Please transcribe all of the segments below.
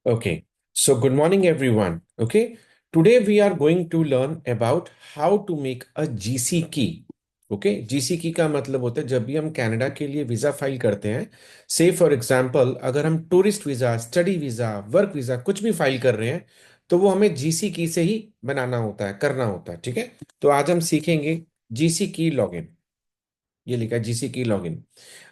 Okay, so good morning, everyone. Okay, today we are going to learn about how to make a GC key. Okay, GC की का मतलब होता है जब भी हम कनाडा के लिए वीजा फाइल करते हैं। से फॉर एग्जांपल अगर हम tourist visa, study visa, work visa कुछ भी फाइल कर रहे हैं तो वो हमें जीसी की से ही बनाना होता है, करना होता है। ठीक है, तो आज हम सीखेंगे जीसी की लॉगिन। ये लिखा है जीसी की लॉगिन।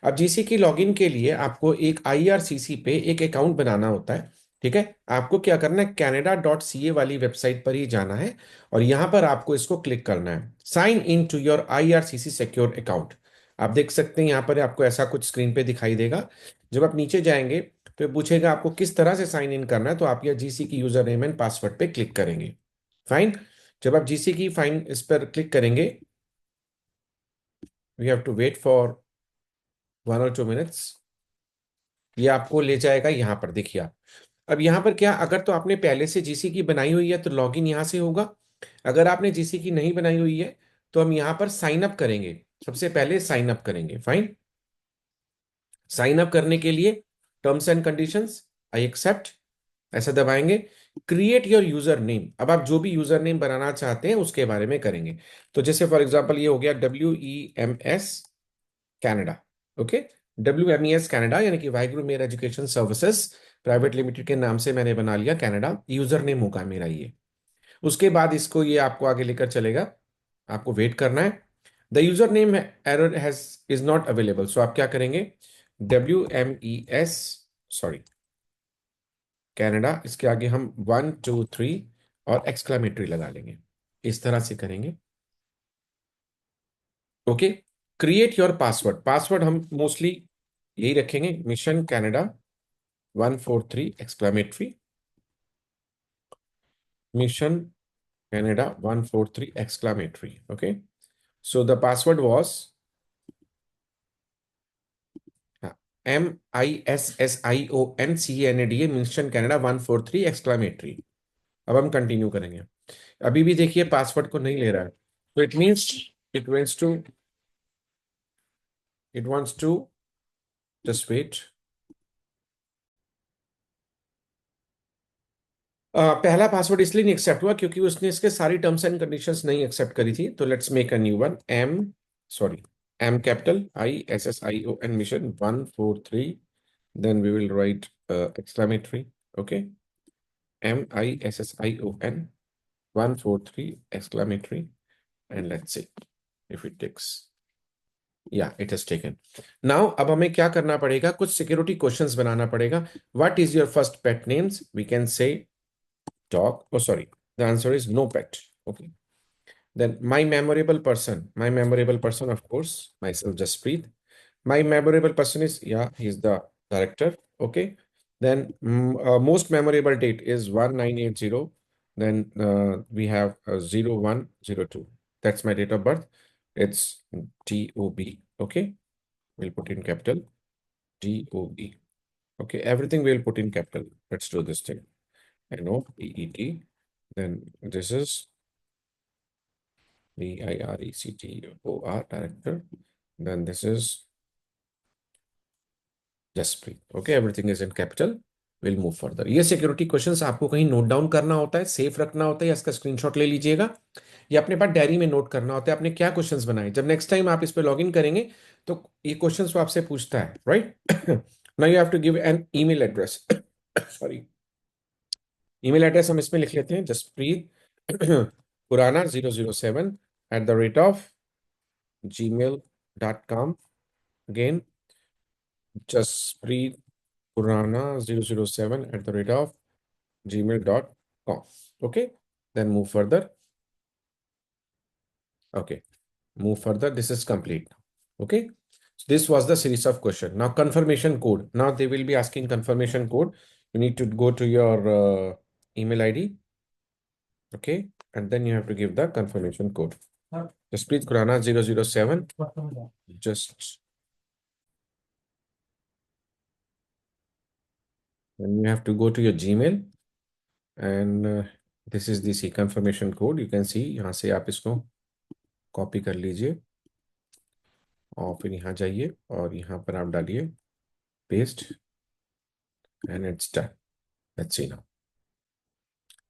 अब जीसी की लॉगिन के लिए आपको एक आईआरसीसी पे एक अकाउंट बनाना होता है। ठीक है, आपको क्या करना है, canada.ca वाली वेबसाइट पर ही जाना है और यहां पर आपको इसको क्लिक करना है, sign in to your IRCC secure account. आप देख सकते हैं यहां पर आपको ऐसा कुछ स्क्रीन पे दिखाई देगा। जब आप नीचे जाएंगे तो ये पूछेगा आपको किस तरह से साइन इन करना है, तो आप यह जीसी की यूजर नेम एंड पासवर्ड पे क्लिक करेंगे। फाइन। जब आप जीसी की फाइन इस पर क्लिक करेंगे, we have to wait for 1 or 2 minutes। ये आपको ले जाएगा यहाँ पर, देखिए आप। अब यहाँ पर क्या, अगर तो आपने पहले से जीसी की बनाई हुई है तो लॉगिन यहाँ से होगा। अगर आपने जीसी की नहीं बनाई हुई है तो हम यहाँ पर साइन अप करेंगे। सबसे पहले साइन अप करेंगे। फाइन। साइन अप करने के लिए terms and conditions, I accept, ऐसा दबाएंगे। क्रिएट योर यूजर नेम, अब आप जो भी यूजर नेम बनाना चाहते हैं उसके बारे में करेंगे। तो जैसे फॉर एग्जांपल ये हो गया WEMS Canada. Okay, WMES Canada यानी कि वाहिगुरु मेरा एजुकेशन सर्विसेज प्राइवेट लिमिटेड के नाम से मैंने बना लिया कनाडा, यूजर नेम होगा मेरा ये। उसके बाद इसको ये आपको आगे लेकर चलेगा, आपको वेट करना है। The user name error has is not available, so आप क्या करेंगे, WMES सॉरी कनाडा, इसके आगे हम 1 2 3 और एक्सक्लामेटरी लगा लेंगे। इस तरह से करेंगे। Okay, create your password, password हम मोस्टली यही रखेंगे, mission Canada 143 exclamatory, mission Canada 143 exclamatory. Okay, so the password was MISSIONCANADA, mission Canada 143 exclamatory। अब हम कंटिन्यू करेंगे। अभी भी देखिए पासवर्ड को नहीं ले रहा है, तो it means it wants to it wants to just wait. पहला पासवर्ड इसलिए नहीं एक्सेप्ट हुआ क्योंकि उसने इसके सारी टर्म्स एंड कंडीशंस नहीं एक्सेप्ट करी थी। तो let's make a new one. Sorry M capital ISSION mission 143, then we will write exclamatory. Okay, MISSION 143 exclamatory, and let's see if it takes। या इट हैज टेकन। नाउ अब हमें क्या करना पड़ेगा, कुछ सिक्योरिटी क्वेश्चंस बनाना पड़ेगा। What is your first pet names, we can say dog. Oh, sorry. The answer is no pet. Okay. Then my memorable person, of course, myself, Jasprit. My memorable person is, yeah, he's the director. Okay. Then most memorable date is 1980. Then we have 0102. That's my date of birth. It's TOB. Okay. We'll put in capital TOB. Okay. Everything we'll put in capital. Let's do this thing. NOPET. Then this is DIRECTOR, director. Then this is Jasprit. Okay, everything is in capital. We'll move further. ये security questions आपको कहीं note down करना होता है, safe रखना होता है, या इसका स्क्रीनशॉट ले लीजिएगा, या अपने पास डायरी में नोट करना होता है आपने क्या क्वेश्चंस बनाए। जब नेक्स्ट टाइम आप इस पे लॉग इन करेंगे तो ये क्वेश्चंस वो आपसे पूछता है, right. Now you have to give an email address. Sorry, email address हम इसमें लिख लेते हैं, जसप्रीत पुराना 007 @gmail.com। अगेन, जसप्रीत पुराना 007 @gmail.com। okay, then move further। okay, move further, this is complete। okay, so this was the series of question. Now confirmation code, now they will be asking confirmation code. You need to go to your email ID, okay, and then you have to give the confirmation code। Just please Kurana 007, just then you have to go to your Gmail, and this is the confirmation code। You can see यहाँ से आप इसको copy कर लीजिए और फिर यहाँ जाइए और यहाँ पर आप डालिए paste, and it's done. Let's see now.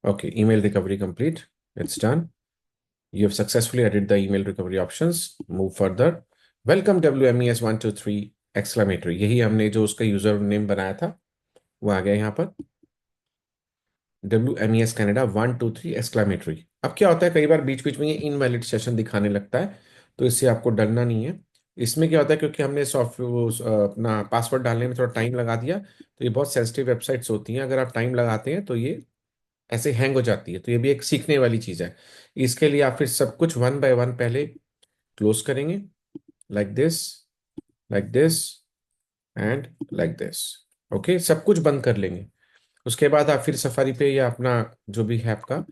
Okay, email recovery complete. It's done. You have successfully added the email recovery options. Move further. Welcome WMES 123 exclamatory. यही हमने जो उसका यूजर नेम बनाया था वो आ गया यहाँ पर WMES कनाडा 123 exclamatory. अब क्या होता है कई बार बीच बीच में ये इनवैलिड सेशन दिखाने लगता है, तो इससे आपको डरना नहीं है। इसमें क्या होता है क्योंकि हमने सॉफ्टवेयर अपना पासवर्ड डालने में थोड़ा टाइम लगा दिया, तो ये बहुत सेंसिटिव वेबसाइट्स होती हैं, अगर आप टाइम लगाते हैं तो ये ऐसे हैंग हो जाती है, तो ये भी एक सीखने वाली चीज है। इसके लिए आप फिर सब कुछ वन बाय वन पहले क्लोज करेंगे, like this, like this and like this. Okay, सब कुछ बंद कर लेंगे। उसके बाद आप फिर सफारी पे या अपना जो भी है आपका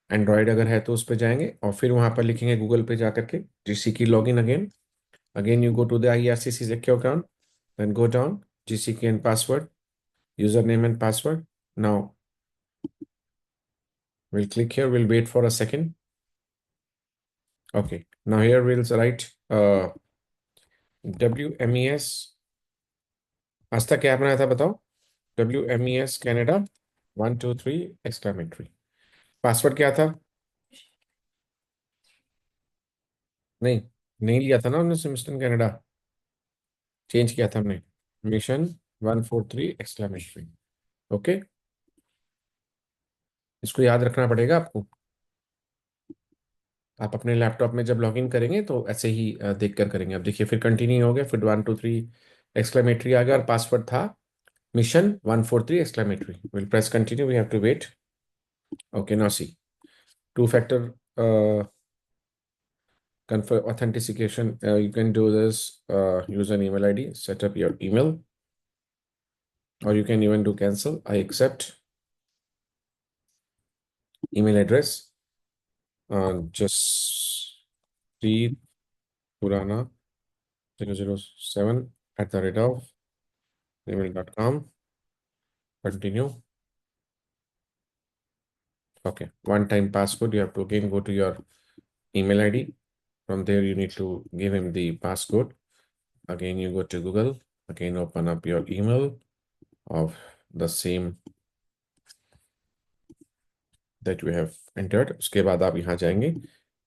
एंड्रॉयड अगर है तो उस पर जाएंगे और फिर वहां पर लिखेंगे गूगल पे जाकर के जीसी की log in again. Again you go to the IRCC secure account, then go down GCK and password, user name and password. Now we'll click here, we'll wait for a second. Okay, now here we'll write WMES, आज तक क्या बनाया था बताओ? WMES Canada 123 exclamatory। Password क्या था? नहीं, नहीं लिया था ना हमने सिमस्टन कनाडा, चेंज किया था हमने। Mission 143 exclamatory। ओके, इसको याद रखना पड़ेगा आपको। आप अपने लैपटॉप में जब लॉगिन करेंगे तो ऐसे ही देख कर करेंगे। अब देखिए फिर कंटिन्यू हो गया, फिर 123 exclamatory आ गया और पासवर्ड था mission 143 exclamatory। Will press continue, we have to wait. Okay, now see two factor confirm authentication. You can do this use an email ID, set up your email, or you can even do cancel. I accept. Email address just Preet Purana 007 @ gmail.com. Continue. Okay, one time passcode. You have to again go to your email ID. From there, you need to give him the passcode. Again, you go to Google. Again, open up your email of the same that you have entered। उसके बाद आप यहाँ जाएंगे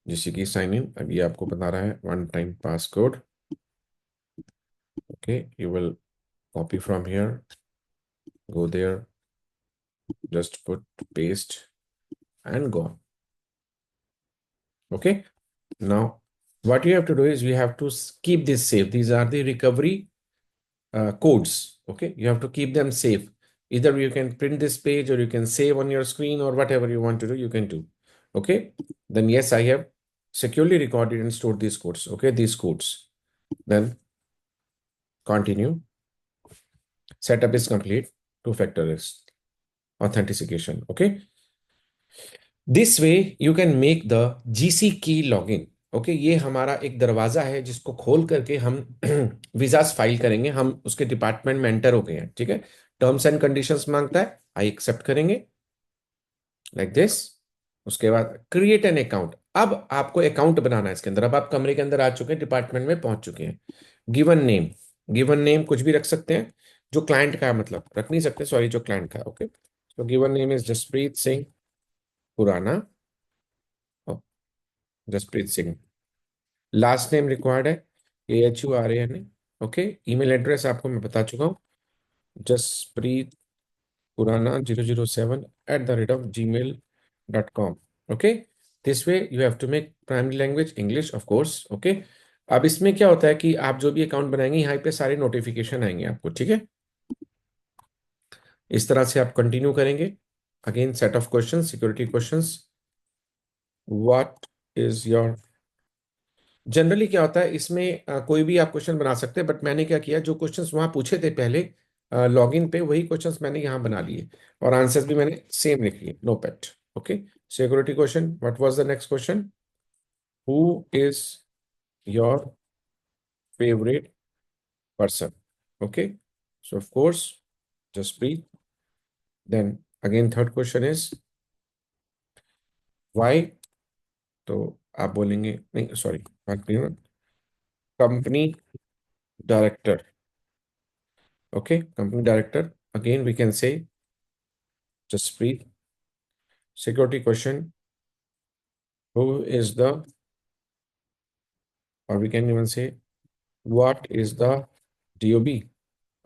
जिससे कि sign in, अब ये आपको बता रहा है one time passcode. Okay, you will copy from here, go there, just put paste and go on। Okay, now what you have to do is you have to keep this safe. These are the recovery codes. Okay, you have to keep them safe. Either you can print this page or you can save on your screen or whatever you want to do, you can do। Okay, then yes, I have securely recorded and stored these codes। Okay, these codes, then continue। Setup is complete, two factor is authentication। Okay, this way you can make the GC की login. Okay, ये हमारा एक दरवाजा है जिसको खोल करके हम वीजास फाइल करेंगे। हम उसके डिपार्टमेंट में एंटर हो गए हैं, ठीक है। टर्म्स एंड कंडीशंस मांगता है, आई एक्सेप्ट करेंगे लाइक दिस। उसके बाद क्रिएट एन अकाउंट। अब आपको अकाउंट बनाना है इसके अंदर। अब आप कमरे के अंदर आ चुके हैं, डिपार्टमेंट में पहुंच चुके हैं। गिवन नेम, गिवन नेम कुछ भी रख सकते हैं, जो क्लाइंट का है, मतलब रख नहीं सकते, सॉरी, जो क्लाइंट का है। ओके, तो given name is Jaspreet Singh Khurana. Jaspreet Singh. Last name required है, AHURAN। ओके, ईमेल एड्रेस आपको मैं बता चुका हूँ, Jaspreet Khurana 007 @gmail.com। Okay, this way you have to make primary language English of course. Okay, अब इसमें क्या होता है कि आप जो भी अकाउंट बनाएंगे यहाँ पे सारे नोटिफिकेशन आएंगे आपको, ठीक है। इस तरह से आप कंटिन्यू करेंगे। Again set of question, security questions. What is your, generally क्या होता है इसमें कोई भी आप क्वेश्चन बना सकते हैं, बट मैंने क्या किया, जो क्वेश्चंस वहां पूछे थे पहले लॉगिन पे, वही क्वेश्चंस मैंने यहाँ बना लिए और आंसर्स भी मैंने सेम लिख लिए, no pet. Okay, security question, what was the next question? Who is your favourite person? Okay, so of course Jaspreet. Then again third question is why, तो आप बोलेंगे, नहीं sorry, company director. Okay, company director, again we can say Jasprit. Security question. Who is the, or we can even say, what is the DOB?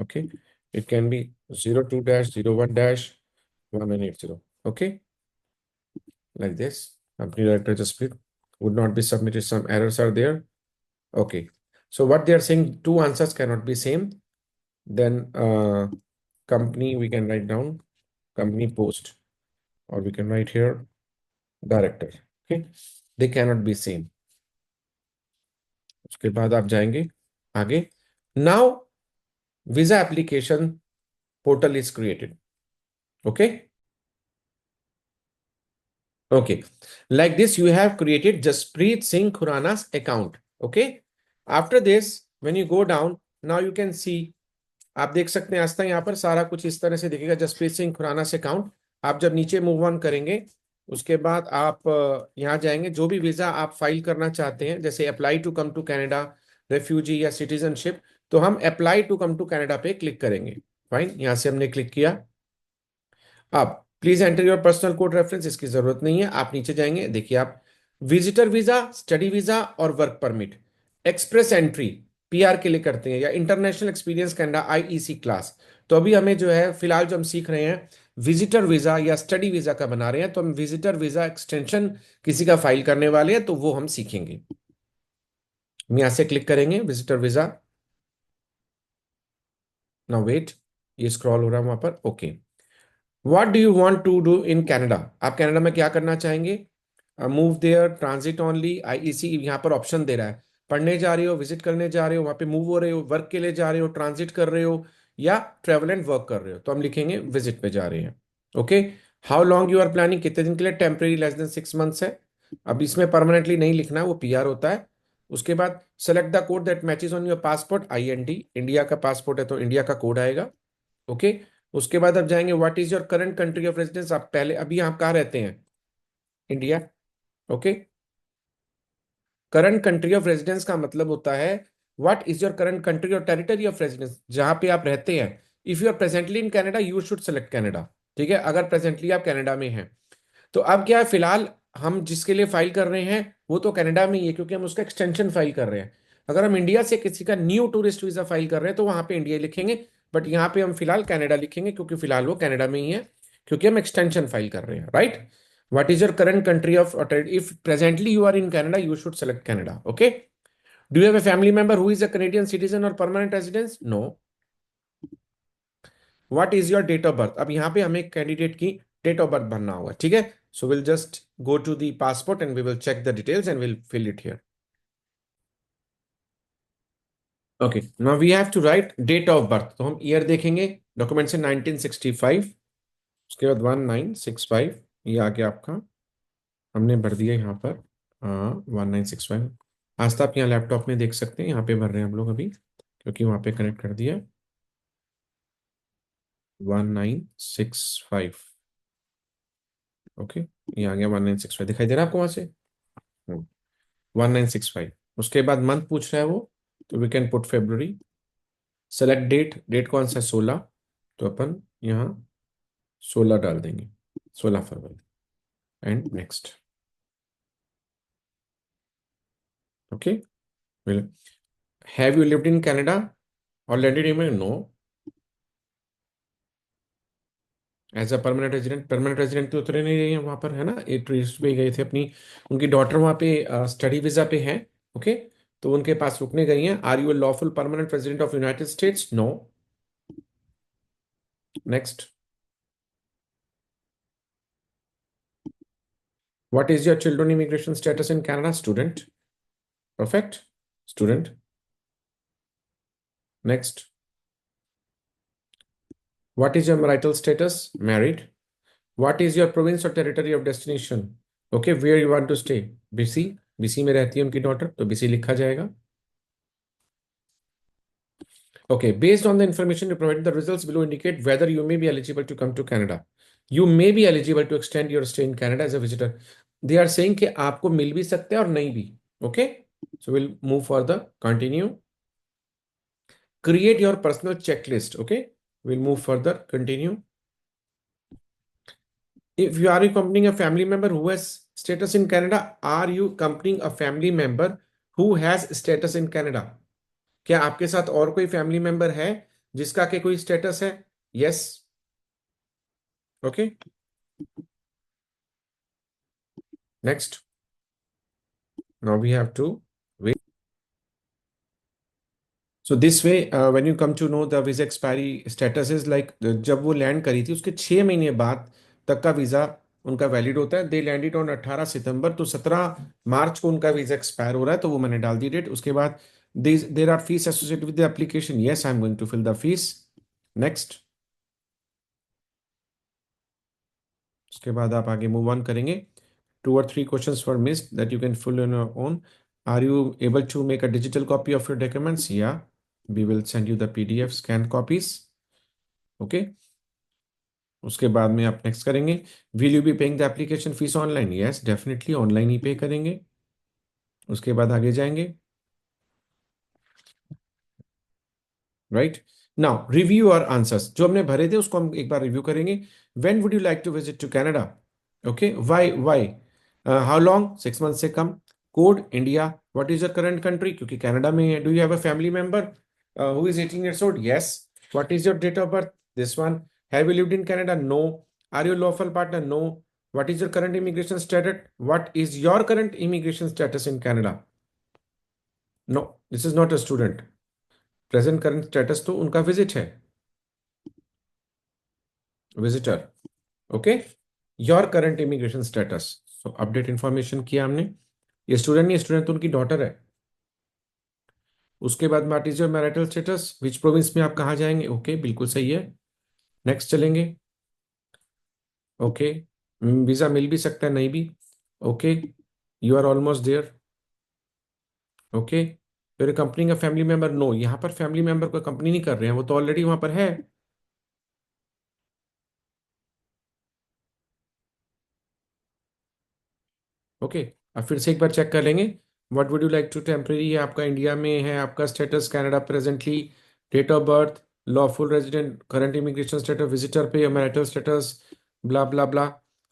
Okay. It can be 02 dash 01 dash 1980. Okay. Like this. Company director Jasprit would not be submitted. Some errors are there. Okay. So what they are saying, two answers cannot be same. Then company, we can write down company post, or we can write here director. Okay. They cannot be same. उसके बाद आप जाएंगे आगे. Now visa application portal is created. Okay. Okay. Like this, you have created Jaspreet Singh Khurana's account. Okay. After this, when you go down, now you can see, आप देख सकते हैं आस्था यहाँ पर सारा कुछ इस तरह से दिखेगा. जसप्रीत सिंह खुराना से अकाउंट. आप जब नीचे मूव ऑन करेंगे, उसके बाद आप यहाँ जाएंगे. जो भी वीजा आप फाइल करना चाहते हैं, जैसे apply to come to Canada, refugee या सिटीजनशिप, तो हम apply to come to Canada पे क्लिक करेंगे. फाइन, यहाँ से हमने क्लिक किया. अब please enter your personal code reference, इसकी जरूरत नहीं है. आप नीचे जाएंगे, देखिए आप विजिटर वीजा, स्टडी वीजा और work permit, express entry PR के लिए करते हैं, या international experience Canada IEC class. तो अभी हमें जो है फिलहाल जो हम सीख रहे हैं विजिटर वीजा या स्टडी वीजा का बना रहे हैं, तो हम विजिटर वीजा एक्सटेंशन किसी का फाइल करने वाले हैं, तो वो हम सीखेंगे. हम यहां से क्लिक करेंगे विजिटर वीजा. नाउ वेट, ये स्क्रॉल हो रहा है वहां पर. Okay. What do you want to do in Canada? आप कनाडा में क्या करना चाहेंगे? Move there, transit only, IEC. यहाँ पर ऑप्शन दे रहा है. पढ़ने जा रहे हो, विजिट करने जा रहे हो, वहां पे मूव हो रहे हो, वर्क के लिए जा रहे हो, ट्रांजिट कर रहे हो, या ट्रेवल एंड वर्क कर रहे हो, तो हम लिखेंगे विजिट पे जा रहे हैं. Okay. How long you are planning, कितने दिन के लिए? टेम्परेरी, लेस देन 6 मंथ्स है. अब इसमें परमानेंटली नहीं लिखना है, वो पीआर होता है. उसके बाद select the code that matches on your passport, IND. India का पासपोर्ट है तो इंडिया का कोड आएगा. ओके. उसके बाद आप जाएंगे what is your current country of residence. आप पहले अभी आप कहाँ रहते हैं? India. Okay. Current country of residence का मतलब होता है what is your current country और टेरिटरी ऑफ रेजिडेंस, जहां पे आप रहते हैं. If you are presently in Canada, you should select Canada. ठीक है, अगर प्रेजेंटली आप कनाडा में हैं. तो अब क्या है, फिलहाल हम जिसके लिए फाइल कर रहे हैं वो तो कनाडा में ही है, क्योंकि हम उसका एक्सटेंशन फाइल कर रहे हैं. अगर हम इंडिया से किसी का न्यू टूरिस्ट वीजा फाइल कर रहे हैं तो वहां पे इंडिया लिखेंगे. बट यहाँ पे हम फिलहाल कनाडा लिखेंगे, क्योंकि फिलहाल वो कनाडा में ही है, क्योंकि हम एक्सटेंशन फाइल कर रहे हैं. Right. What is your current country of, if presently you are in Canada, you should select Canada. Okay. Do you have a family member who is a Canadian citizen or permanent resident? No. What is your date of birth? अब यहाँ पे हमें candidate की date of birth भरना होगा. ठीक है. So we'll just go to the passport and we will check the details and we'll fill it here. Okay. Now we have to write date of birth. तो हम year देखेंगे. Document से 1965, उसके बाद 1965, ये आ गया आपका. हमने भर दिया यहाँ पर 1965. आज तो आप यहाँ लैपटॉप में देख सकते हैं, यहाँ पे भर रहे हैं हम लोग अभी, क्योंकि वहाँ पे कनेक्ट कर दिया. 1965. ओके. ये आ गया 1965, दिखाई दे रहा है आपको वहां से? 1965. उसके बाद मंथ पूछ रहा है वो, तो we can put February. Select date, date कौन सा? 16, तो अपन यहाँ 16 डाल देंगे, 16 फरवरी. And next. Okay. Have you lived in Canada और landed in? No. As a permanent resident तो उतरे नहीं रहे हैं वहां पर, है ना. एक टूरिस्ट पे गए थे अपनी, उनकी डॉटर वहां पे स्टडी वीजा पे है. ओके. तो उनके पास रुकने गई हैं. Are you lawful permanent resident of United States? No. Next. What is your children immigration status in Canada? Student. Perfect. Student. Next. What is your marital status? Married. What is your province और territory of destination? Okay. Where you want to stay? BC. BC में रहती है उनकी daughter, तो BC लिखा जाएगा. Okay, based on the information you provided, the results below indicate whether you may be eligible to come to Canada. You may be eligible to extend your stay in Canada as a visitor. They are saying कि आपको मिल भी सकते हैं और नहीं भी. Okay, so we'll move further. Continue. Create your personal checklist. Okay, we'll move further. Continue. If you are accompanying a family member who has status in Canada, are you accompanying a family member who has status in Canada? क्या आपके साथ और कोई family member है जिसका के कोई status है? Yes. Okay. Next. Now we have to. So this way when you come to know the visa expiry status is like, जब वो लैंड करी थी उसके 6 महीने बाद तक का वीजा उनका वैलिड होता है. दे लैंडेड ऑन 18 सितंबर, तो 17 मार्च को उनका वीजा एक्सपायर हो रहा है, तो वो मैंने डाल दी डेट. उसके बाद there are fees associated with the application. Yes, I am going to fill the fees. Next. उसके बाद आप आगे मूव ऑन करेंगे. 2 or 3 questions were missed that you can fill on your own. Are you able to make a digital copy of your documents? Yeah, we will send you the PDF scan copies. Okay. उसके बाद में आप next करेंगे. Will you be paying the application fees online? Yes, definitely online ही pay करेंगे. उसके बाद आगे जाएंगे. राइट. नाउ रिव्यू और आंसर्स जो हमने भरे थे उसको हम एक बार रिव्यू करेंगे. When would you like to visit to Canada? Okay. Why? How long? 6 month से कम. Code India. What is your current country? क्योंकि कनाडा में है. Do you have a family member who is 18 years old? Yes. What is your date of birth? This one. Have you lived in Canada? No. Are you lawful partner? No. What is your current immigration status? What is your current immigration status in Canada? No, this is not a student. Present current status तो उनका visit है, visitor. Okay. Your current immigration status. So update information किया हमने. ये student नहीं, student तो उनकी daughter है. उसके बाद what is your marital status? Which province में आप कहाँ जाएंगे? ओके, बिल्कुल सही है. नेक्स्ट चलेंगे. ओके. वीजा मिल भी सकता है, नहीं भी. Okay. You are almost there. Okay. फिर कंपनी का फैमिली मेंबर? नो, यहाँ पर फैमिली मेंबर को कंपनी नहीं कर रहे हैं, वो तो ऑलरेडी वहां पर है. ओके. अब फिर से एक बार चेक कर लेंगे. What would you like to temporary है आपका, इंडिया में है आपका status, Canada presently. Date of birth, lawful resident, current immigration status, visitor पे, marital status, blah blah blah.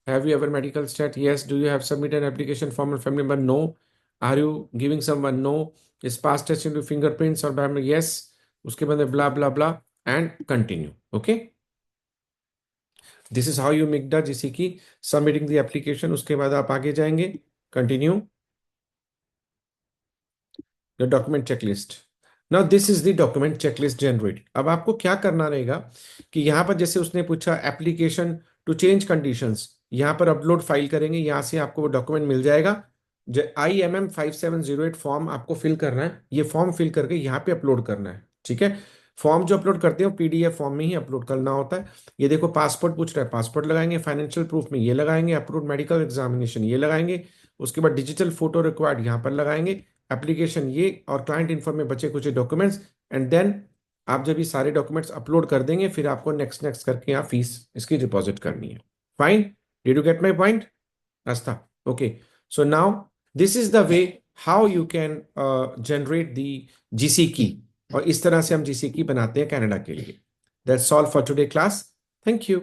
Have you ever medical state? Yes. Do you have submit an application form और family member? No. Are you giving someone? No. Is pass test into fingerprints और biometric? Yes. उसके बाद blah blah blah and continue. Okay. This is how you make the GC की submitting the application. उसके बाद आप आगे जाएंगे. Continue the document checklist. Now this is the document checklist generate. अब आपको क्या करना रहेगा कि यहां पर जैसे उसने पूछा एप्लीकेशन टू चेंज कंडीशंस, यहां पर अपलोड फाइल करेंगे, यहां से आपको वो डॉक्यूमेंट मिल जाएगा. IMM5708 फॉर्म आपको फिल करना है. ये फॉर्म फिल करके यहाँ पे अपलोड करना है. ठीक है. फॉर्म जो अपलोड करते हो PDF फॉर्म में ही अपलोड करना होता है. ये देखो पासपोर्ट पूछ रहा है, पासपोर्ट लगाएंगे. फाइनेंशियल प्रूफ में ये लगाएंगे. अप्रूव्ड मेडिकल एग्जामिनेशन ये लगाएंगे. उसके बाद डिजिटल फोटो रिक्वायर्ड यहाँ पर लगाएंगे. एप्लीकेशन ये और क्लाइंट इन्फो में बचे कुछ डॉक्यूमेंट्स. एंड देन आप जब ये सारे डॉक्यूमेंट्स अपलोड कर देंगे फिर आपको नेक्स्ट नेक्स्ट करके यहाँ फीस इसकी डिपॉजिट करनी है. Fine. Did you get my point? Asta. Okay. So now this is the way how you can generate the GC key. और इस तरह से हम GC key बनाते हैं कनाडा के लिए. That's all for today class. Thank you.